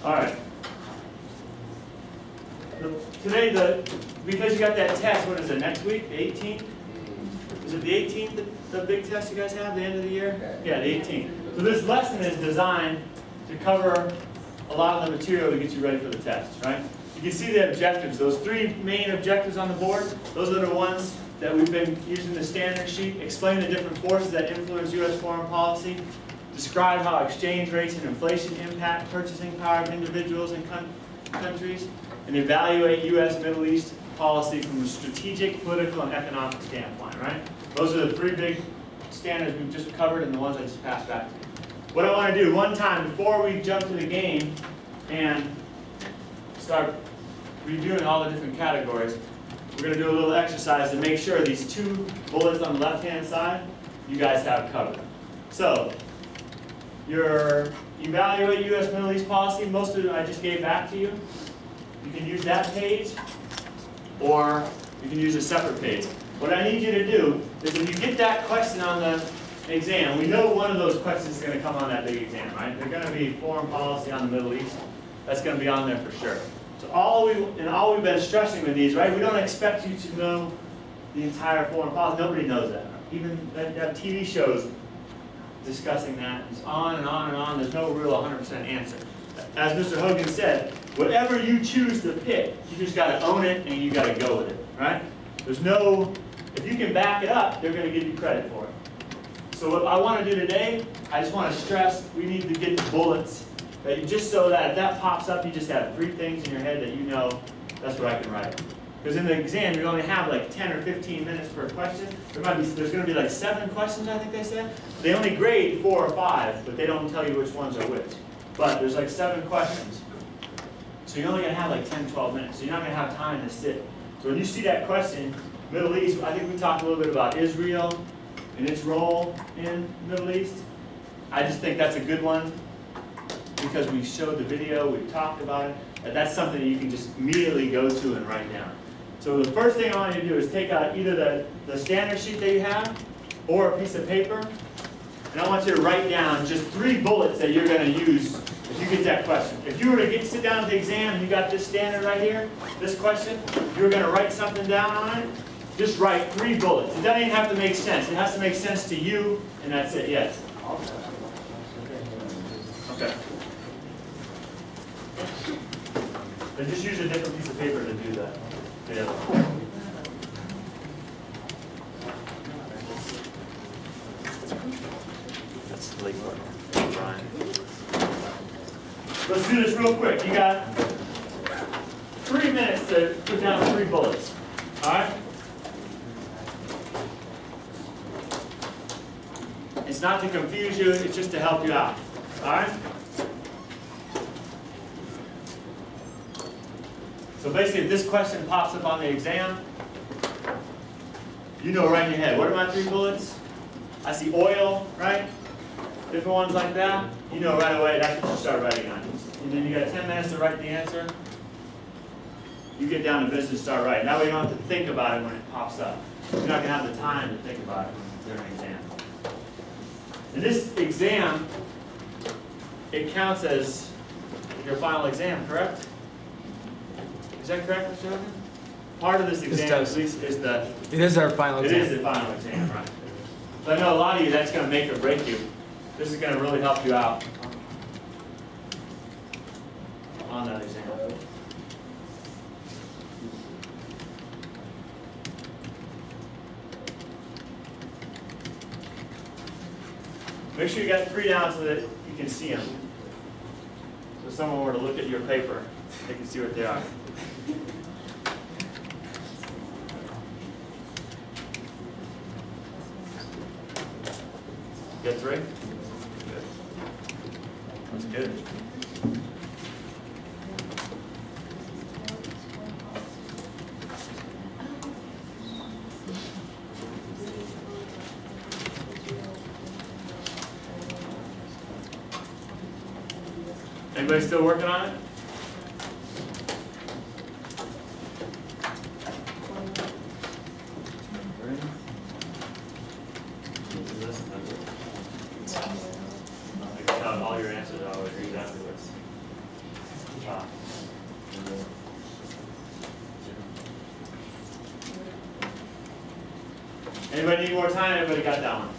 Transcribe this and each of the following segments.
All right. Today, because you got that test, what is it, next week, the 18th? Is it the 18th, the big test you guys have, the end of the year? Yeah, the 18th. So this lesson is designed to cover a lot of the material to get you ready for the test, right? You can see the objectives. Those three main objectives on the board, those are the ones that we've been using the standard sheet. Explain the different forces that influence U.S. foreign policy. Describe how exchange rates and inflation impact purchasing power of individuals and countries. And evaluate U.S. Middle East policy from a strategic, political, and economic standpoint, right? Those are the three big standards we've just covered and the ones I just passed back to you. What I want to do one time before we jump to the game and start reviewing all the different categories, we're going to do a little exercise to make sure these two bullets on the left-hand side you guys have covered. So, your evaluate U.S. Middle East policy, most of it I just gave back to you. You can use that page, or you can use a separate page. What I need you to do is if you get that question on the exam, we know one of those questions is going to come on that big exam, right? They're going to be foreign policy on the Middle East. That's going to be on there for sure. So all we've been stressing with these, right? We don't expect you to know the entire foreign policy. Nobody knows that. Even that TV shows discussing that. It's on and on and on. There's no real 100% answer. As Mr. Hogan said, whatever you choose to pick, you just got to own it and you got to go with it, right? There's no, if you can back it up, they're going to give you credit for it. So what I want to do today, I just want to stress we need to get the bullets that you, just so that if that pops up, you just have three things in your head that you know that's what I can write. Because in the exam, you only have like 10 or 15 minutes per question. There's going to be like 7 questions, I think they said. They only grade 4 or 5, but they don't tell you which ones are which. But there's like 7 questions. So you're only going to have like 10, 12 minutes. So you're not going to have time to sit. So when you see that question, Middle East, I think we talked a little bit about Israel and its role in the Middle East. I just think that's a good one because we showed the video, we've talked about it. And that's something that you can just immediately go to and write down. So the first thing I want you to do is take out either the standard sheet that you have or a piece of paper. And I want you to write down just 3 bullets that you're going to use if you get that question. If you were to sit down at the exam and you got this standard right here, this question, you're going to write something down on it, just write 3 bullets. It doesn't even have to make sense. It has to make sense to you, and that's it. Yes? Okay. Then just use a different piece of paper to do that. Yeah. That's the late part. Brian. Let's do this real quick. You got 3 minutes to put down 3 bullets. All right? It's not to confuse you. It's just to help you out. All right? So basically, if this question pops up on the exam, you know right in your head, what are my 3 bullets? I see oil, right? Different ones like that. You know right away, that's what you start writing on. And then you got 10 minutes to write the answer. You get down to business, start writing. That way you don't have to think about it when it pops up. You're not going to have the time to think about it during an exam. And this exam, it counts as your final exam, correct? Is that correct, Mr. Hogan? Part of this exam at least is the... It is our final exam. It is the final exam, right. So I know a lot of you, that's going to make or break you. This is going to really help you out on that exam. Make sure you got 3 down so that you can see them. So if someone were to look at your paper, they can see what they are. You got 3? Good. That's good. Anybody still working on it? All your answers, I'll agree afterwards. top. Anybody need more time? Everybody got that one?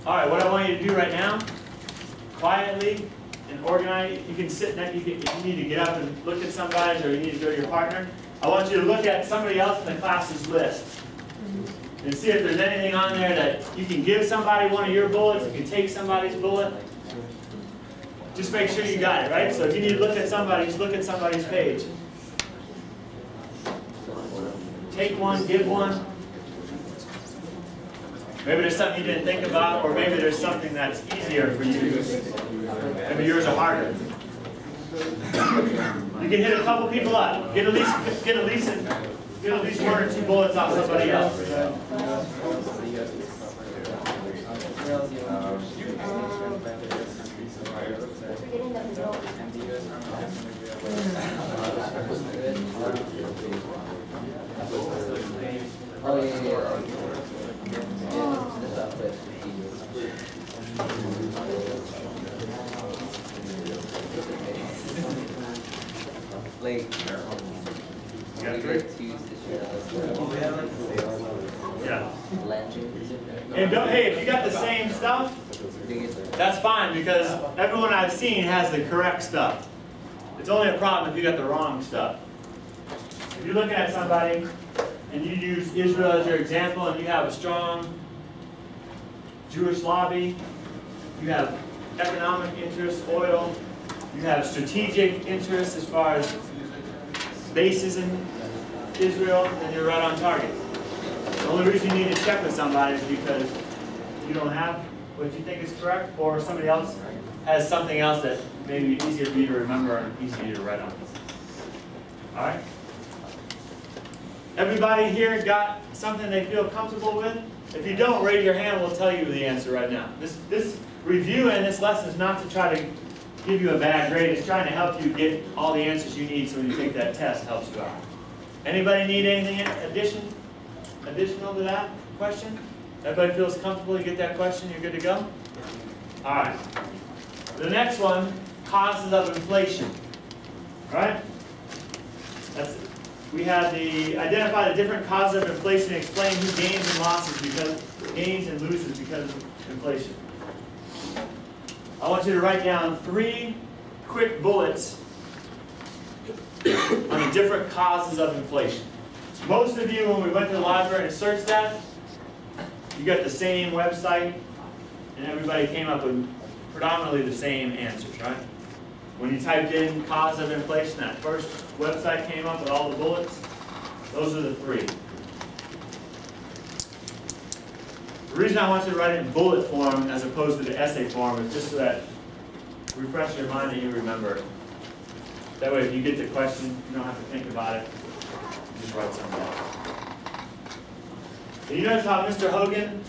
All right, what I want you to do right now, quietly and organize. You can sit next. If you need to get up and look at somebody's, or you need to go to your partner, I want you to look at somebody else in the class's list and see if there's anything on there that you can give somebody one of your bullets. You can take somebody's bullet. Just make sure you got it, right? So if you need to look at somebody, just look at somebody's page. Take one, give one. Maybe there's something you didn't think about, or maybe there's something that's easier for you. Maybe yours are harder. You can hit a couple people up. Get at least one or two bullets off somebody else. Oh, yeah. Like, You got three? Yeah. And don't, hey, if you got the same stuff, that's fine, because everyone I've seen has the correct stuff. It's only a problem if you got the wrong stuff. If you're looking at somebody and you use Israel as your example, and you have a strong Jewish lobby, you have economic interests, oil, you have strategic interests as far as bases in Israel, then you're right on target. The only reason you need to check with somebody is because you don't have what you think is correct, or somebody else has something else that may be easier for you to remember and easier to write on. All right? Everybody here got something they feel comfortable with? If you don't, raise your hand, we'll tell you the answer right now. This review and this lesson is not to try to give you a bad grade. It's trying to help you get all the answers you need so when you take that test, it helps you out. Anybody need anything additional to that question? Everybody feels comfortable to get that question? You're good to go? All right. The next one, causes of inflation. All right? We had the identify the different causes of inflation and explain who gains and loses because of inflation. I want you to write down 3 quick bullets on the different causes of inflation. Most of you, when we went to the library and searched that, you got the same website, and everybody came up with predominantly the same answers, right? When you typed in cause of inflation, that first website came up with all the bullets. Those are the 3. The reason I want you to write it in bullet form as opposed to the essay form is just so that refresh your mind and you remember. That way if you get the question, you don't have to think about it. You just write something down. And you notice how Mr. Hogan,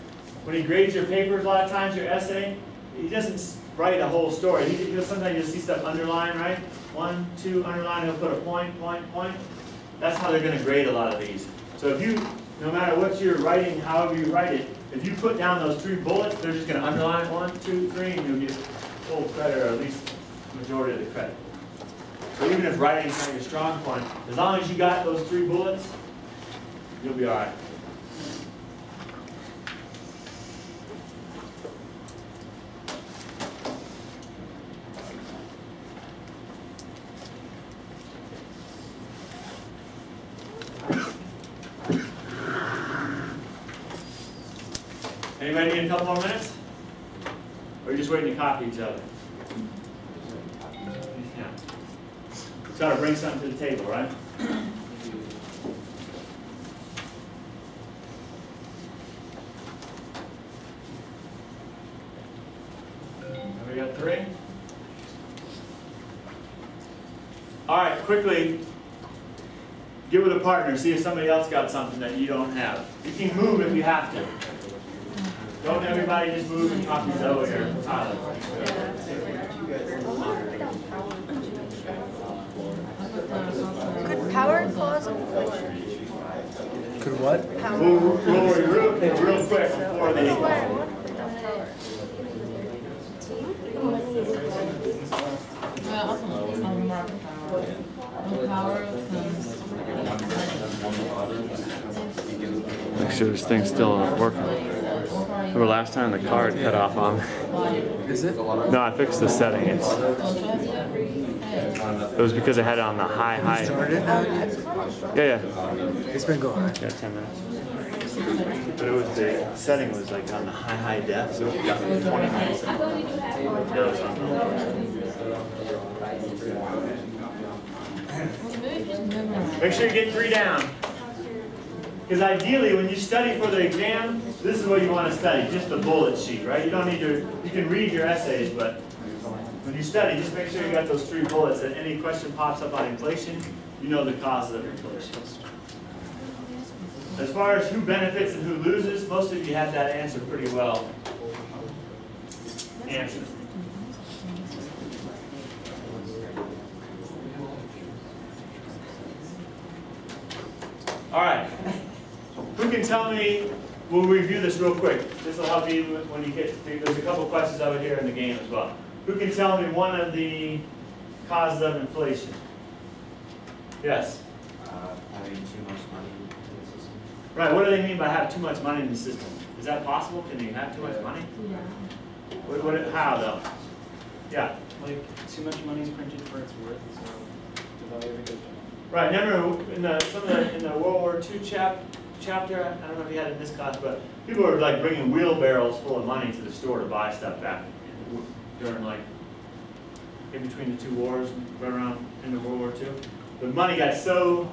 when he grades your papers a lot of times, your essay, he doesn't write a whole story. Sometimes you'll see stuff underlined, right? 1, 2, underline, he'll put a point, point, point. That's how they're going to grade a lot of these. So if you, no matter what you're writing, however you write it, if you put down those 3 bullets, they're just going to underline 1, 2, 3, and you'll get full credit, or at least the majority of the credit. So even if writing is not your strong point, as long as you got those 3 bullets, you'll be all right. Anybody need a couple more minutes? Or are you just waiting to copy each other? Yeah. Try to bring something to the table, right? We got 3. All right, quickly, get with a partner, see if somebody else got something that you don't have. You can move if you have to. Don't everybody just move and copy Zoe or Tyler. Could power cause inflation? Could what? We'll real quick before the Well, also, market power. When power comes. Make sure this thing's still working. Remember last time the card cut off on me? Is it? No, I fixed the setting. It was because I had it on the high. Started? Yeah. It's been going. Yeah, 10 minutes. But it was the setting was like on the high def, so it got me 20 minutes. Make sure you get 3 down. Because ideally, when you study for the exam, this is what you want to study, just the bullet sheet, right? You don't need to, you can read your essays, but when you study, just make sure you got those 3 bullets, that any question pops up on inflation, you know the causes of inflation. As far as who benefits and who loses, most of you have that answer pretty well answered. All right. Who can tell me, we'll review this real quick. This will help you when you get, there's a couple questions over here in the game as well. Who can tell me one of the causes of inflation? Yes? Having too much money in the system. Right, what do they mean by have too much money in the system? Is that possible? Can you have too much money? Yeah. How though? Yeah. Like, too much money is printed for its worth, so the value of it goes down. Right, remember in the World War II chapter, I don't know if you had it in this class, but people were like bringing wheelbarrows full of money to the store to buy stuff back during like, in between the 2 wars, right around into World War II. The money got so,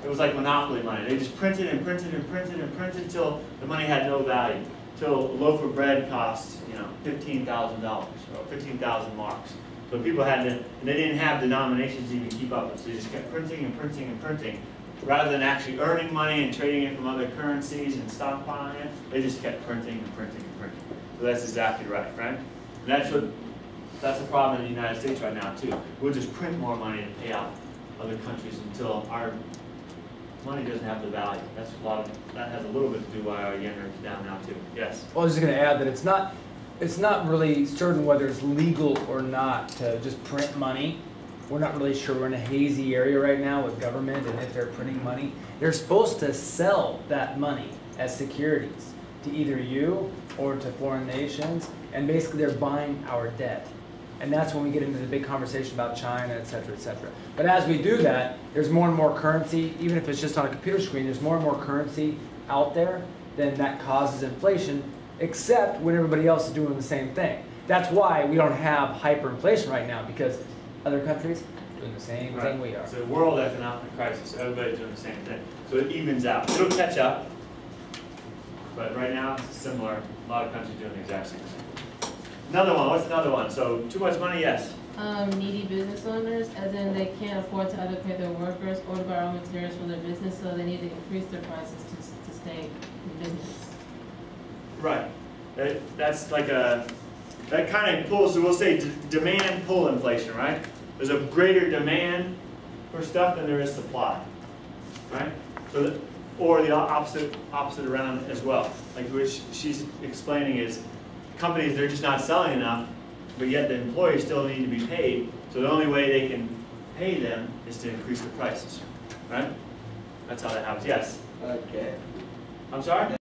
it was like monopoly money. They just printed and printed and printed and printed until the money had no value. Till a loaf of bread cost, $15,000 or 15,000 marks. So people had to, and they didn't have denominations to even keep up with, so they just kept printing and printing and printing. Rather than actually earning money and trading it from other currencies and stockpiling it, they just kept printing and printing and printing. So that's exactly right? And that's a problem in the United States right now too. We'll just print more money to pay out other countries until our money doesn't have the value. That's that has a little bit to do why our yen is down now too. Yes? Well, I was just going to add that it's not really certain whether it's legal or not to just print money. We're not really sure. We're in a hazy area right now with government and if they're printing money. They're supposed to sell that money as securities to either you or to foreign nations, and basically they're buying our debt. And that's when we get into the big conversation about China, et cetera, et cetera. But as we do that, there's more and more currency, even if it's just on a computer screen, there's more and more currency out there, then that causes inflation, except when everybody else is doing the same thing. That's why we don't have hyperinflation right now, because other countries are doing the same thing we are. It's a world economic crisis. Everybody's doing the same thing. So it evens out. It'll catch up. But right now, it's similar. A lot of countries doing the exact same thing. Another one. What's another one? So too much money, yes. Needy business owners, as in they can't afford to either pay their workers or to borrow materials for their business, so they need to increase their prices to stay in business. Right. That's like that kind of pulls, so we'll say demand pull inflation, right? There's a greater demand for stuff than there is supply, right? So or the opposite around as well. Like what she's explaining is companies, they're just not selling enough, but yet the employees still need to be paid. So the only way they can pay them is to increase the prices, right? That's how that happens. Yes? Okay. I'm sorry?